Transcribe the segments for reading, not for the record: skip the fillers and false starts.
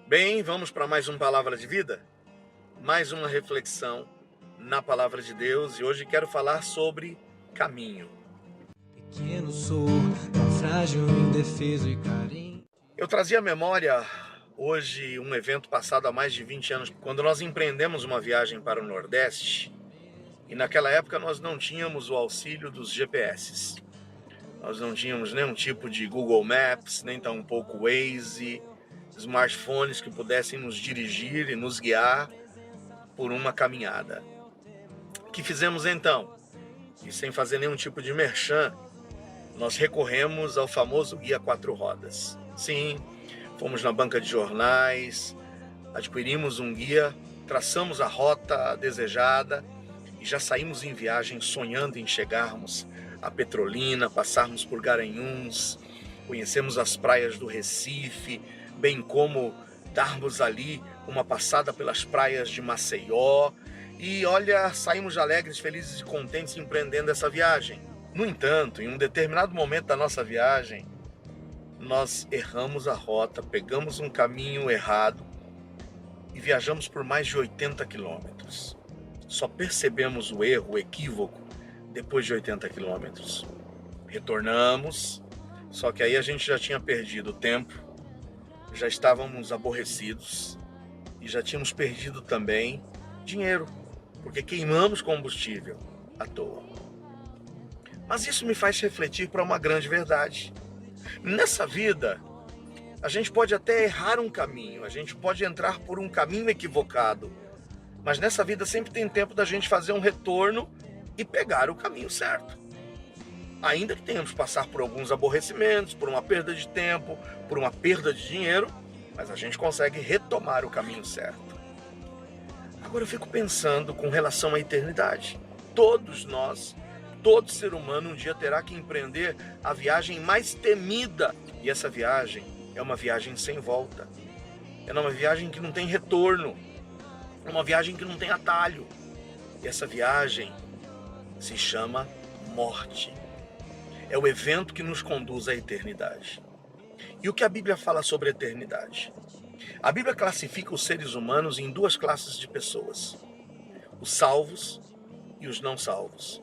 Bem, vamos para mais uma palavra de vida? Mais uma reflexão na palavra de Deus, e hoje quero falar sobre caminho. Pequeno sou, tão frágil, indefeso e carente. Eu trazia à memória hoje um evento passado há mais de 20 anos, quando nós empreendemos uma viagem para o Nordeste, e naquela época nós não tínhamos o auxílio dos GPS. Nós não tínhamos nenhum tipo de Google Maps, nem tampouco Waze, smartphones que pudessem nos dirigir e nos guiar por uma caminhada. O que fizemos então? E sem fazer nenhum tipo de merchan, nós recorremos ao famoso guia 4 rodas. Sim, fomos na banca de jornais, adquirimos um guia, traçamos a rota desejada e já saímos em viagem sonhando em chegarmos a Petrolina, passarmos por Garanhuns, conhecemos as praias do Recife, bem como darmos ali uma passada pelas praias de Maceió. E olha, saímos alegres, felizes e contentes empreendendo essa viagem. No entanto, em um determinado momento da nossa viagem, nós erramos a rota, pegamos um caminho errado e viajamos por mais de 80 quilômetros. Só percebemos o erro, o equívoco, depois de 80 quilômetros. Retornamos, só que aí a gente já tinha perdido tempo, já estávamos aborrecidos e já tínhamos perdido também dinheiro, porque queimamos combustível à toa. Mas isso me faz refletir para uma grande verdade. Nessa vida, a gente pode até errar um caminho, a gente pode entrar por um caminho equivocado, mas nessa vida sempre tem tempo da gente fazer um retorno e pegar o caminho certo. Ainda que tenhamos que passar por alguns aborrecimentos, por uma perda de tempo, por uma perda de dinheiro, mas a gente consegue retomar o caminho certo. Agora eu fico pensando com relação à eternidade. Todos nós, todo ser humano um dia terá que empreender a viagem mais temida. E essa viagem é uma viagem sem volta. É uma viagem que não tem retorno. É uma viagem que não tem atalho. E essa viagem se chama morte. É o evento que nos conduz à eternidade. E o que a Bíblia fala sobre a eternidade? A Bíblia classifica os seres humanos em duas classes de pessoas: os salvos e os não salvos.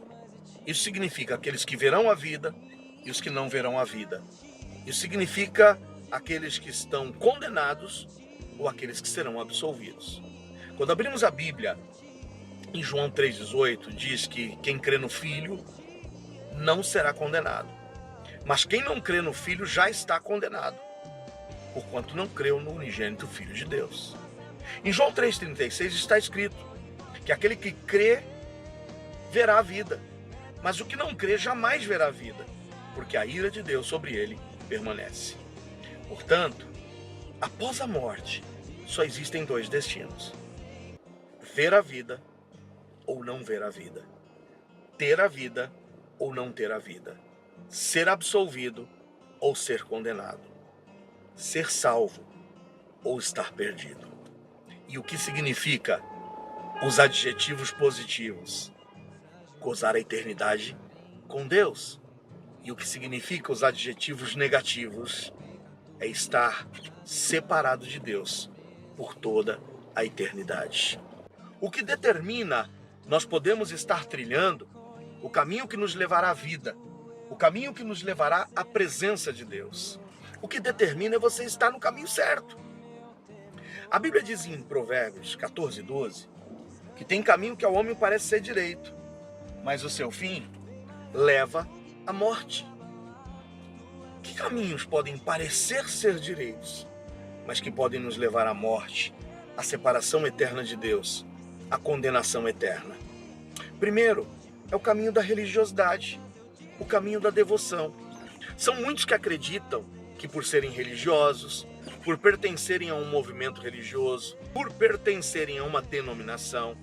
Isso significa aqueles que verão a vida e os que não verão a vida. Isso significa aqueles que estão condenados ou aqueles que serão absolvidos. Quando abrimos a Bíblia, em João 3,18, diz que quem crê no Filho não será condenado. Mas quem não crê no Filho já está condenado, porquanto não creu no unigênito Filho de Deus. Em João 3,36 está escrito que aquele que crê verá a vida, mas o que não crê jamais verá a vida, porque a ira de Deus sobre ele permanece. Portanto, após a morte, só existem dois destinos: ver a vida ou não ver a vida, ter a vida ou não ter a vida, ser absolvido ou ser condenado, ser salvo ou estar perdido. E o que significa os adjetivos positivos? Gozar a eternidade com Deus. E o que significa os adjetivos negativos? É estar separado de Deus por toda a eternidade. O que determina nós podemos estar trilhando o caminho que nos levará à vida, o caminho que nos levará à presença de Deus. O que determina é você estar no caminho certo. A Bíblia diz em Provérbios 14:12 que tem caminho que ao homem parece ser direito, mas o seu fim leva à morte. Que caminhos podem parecer ser direitos, mas que podem nos levar à morte, à separação eterna de Deus, à condenação eterna? Primeiro, é o caminho da religiosidade, o caminho da devoção. São muitos que acreditam que por serem religiosos, por pertencerem a um movimento religioso, por pertencerem a uma denominação,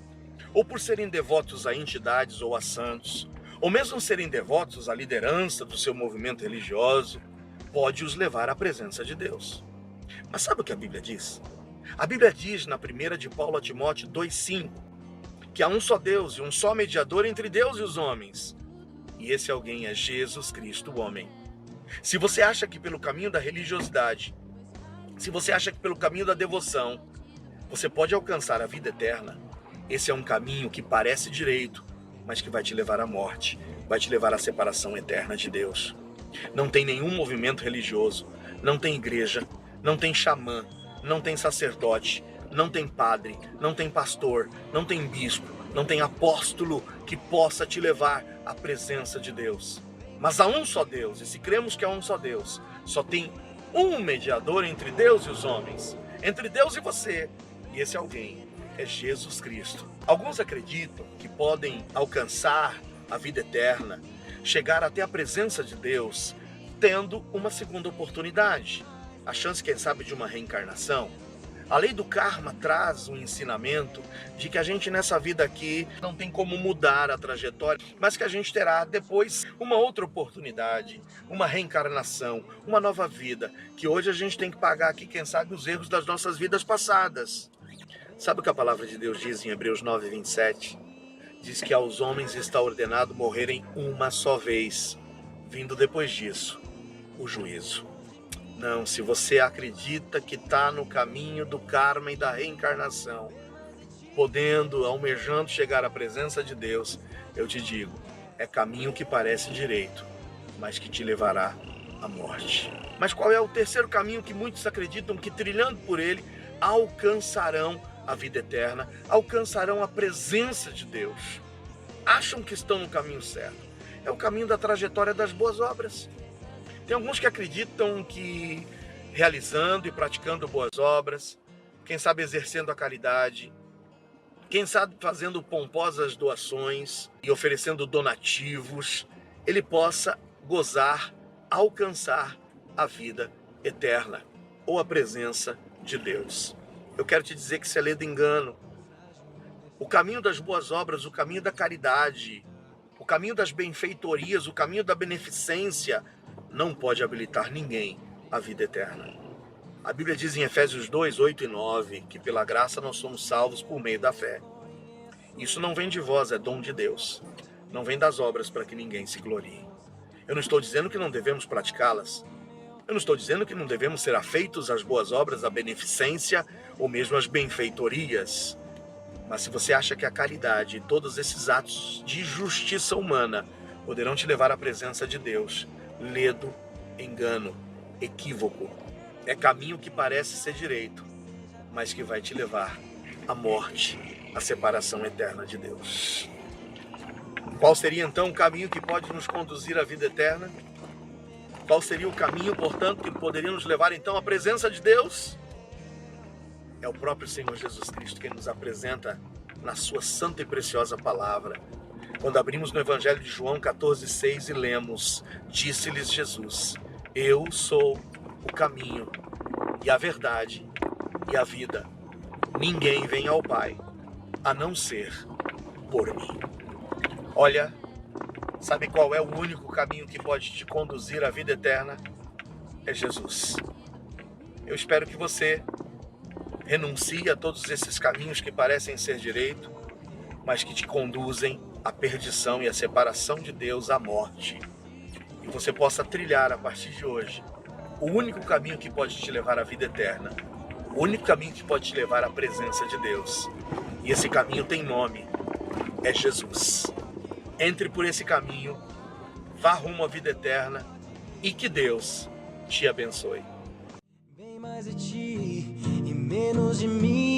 ou por serem devotos a entidades ou a santos, ou mesmo serem devotos à liderança do seu movimento religioso, pode os levar à presença de Deus. Mas sabe o que a Bíblia diz? A Bíblia diz na 1 de Paulo a Timóteo 2,5 que há um só Deus e um só mediador entre Deus e os homens, e esse alguém é Jesus Cristo, o homem. Se você acha que pelo caminho da religiosidade Se você acha que pelo caminho da devoção você pode alcançar a vida eterna, esse é um caminho que parece direito, mas que vai te levar à morte, vai te levar à separação eterna de Deus. Não tem nenhum movimento religioso, não tem igreja, não tem xamã, não tem sacerdote, não tem padre, não tem pastor, não tem bispo, não tem apóstolo que possa te levar à presença de Deus. Mas há um só Deus, e se cremos que há um só Deus, só tem um mediador entre Deus e os homens, entre Deus e você, e esse alguém é Jesus Cristo. Alguns acreditam que podem alcançar a vida eterna, chegar até a presença de Deus, tendo uma segunda oportunidade, a chance, quem sabe, de uma reencarnação. A lei do karma traz um ensinamento de que a gente nessa vida aqui não tem como mudar a trajetória, mas que a gente terá depois uma outra oportunidade, uma reencarnação, uma nova vida, que hoje a gente tem que pagar aqui, quem sabe, os erros das nossas vidas passadas. Sabe o que a palavra de Deus diz em Hebreus 9:27? Diz que aos homens está ordenado morrerem uma só vez, vindo depois disso o juízo. Não, se você acredita que está no caminho do karma e da reencarnação, podendo, almejando chegar à presença de Deus, eu te digo, é caminho que parece direito, mas que te levará à morte. Mas qual é o terceiro caminho que muitos acreditam que, trilhando por ele, alcançarão a vida eterna, alcançarão a presença de Deus? Acham que estão no caminho certo. É o caminho da trajetória das boas obras. Tem alguns que acreditam que realizando e praticando boas obras, quem sabe exercendo a caridade, quem sabe fazendo pomposas doações e oferecendo donativos, ele possa gozar, alcançar a vida eterna ou a presença de Deus. Eu quero te dizer que isso é ledo engano. O caminho das boas obras, o caminho da caridade, o caminho das benfeitorias, o caminho da beneficência, não pode habilitar ninguém à vida eterna. A Bíblia diz em Efésios 2, 8 e 9, que pela graça nós somos salvos por meio da fé. Isso não vem de vós, é dom de Deus. Não vem das obras para que ninguém se glorie. Eu não estou dizendo que não devemos praticá-las. Eu não estou dizendo que não devemos ser afeitos às boas obras, à beneficência ou mesmo às benfeitorias. Mas se você acha que a caridade e todos esses atos de justiça humana poderão te levar à presença de Deus, ledo, engano, equívoco. É caminho que parece ser direito, mas que vai te levar à morte, à separação eterna de Deus. Qual seria então o caminho que pode nos conduzir à vida eterna? Qual seria o caminho, portanto, que poderia nos levar então à presença de Deus? É o próprio Senhor Jesus Cristo quem nos apresenta na sua santa e preciosa palavra. Quando abrimos no Evangelho de João 14:6 e lemos, disse-lhes Jesus, eu sou o caminho e a verdade e a vida. Ninguém vem ao Pai a não ser por mim. Olha, sabe qual é o único caminho que pode te conduzir à vida eterna? É Jesus. Eu espero que você renuncie a todos esses caminhos que parecem ser direito, mas que te conduzem à perdição e à separação de Deus, à morte. E você possa trilhar a partir de hoje o único caminho que pode te levar à vida eterna, o único caminho que pode te levar à presença de Deus. E esse caminho tem nome, é Jesus. Entre por esse caminho, vá rumo à vida eterna e que Deus te abençoe. Bem mais de ti e menos de mim.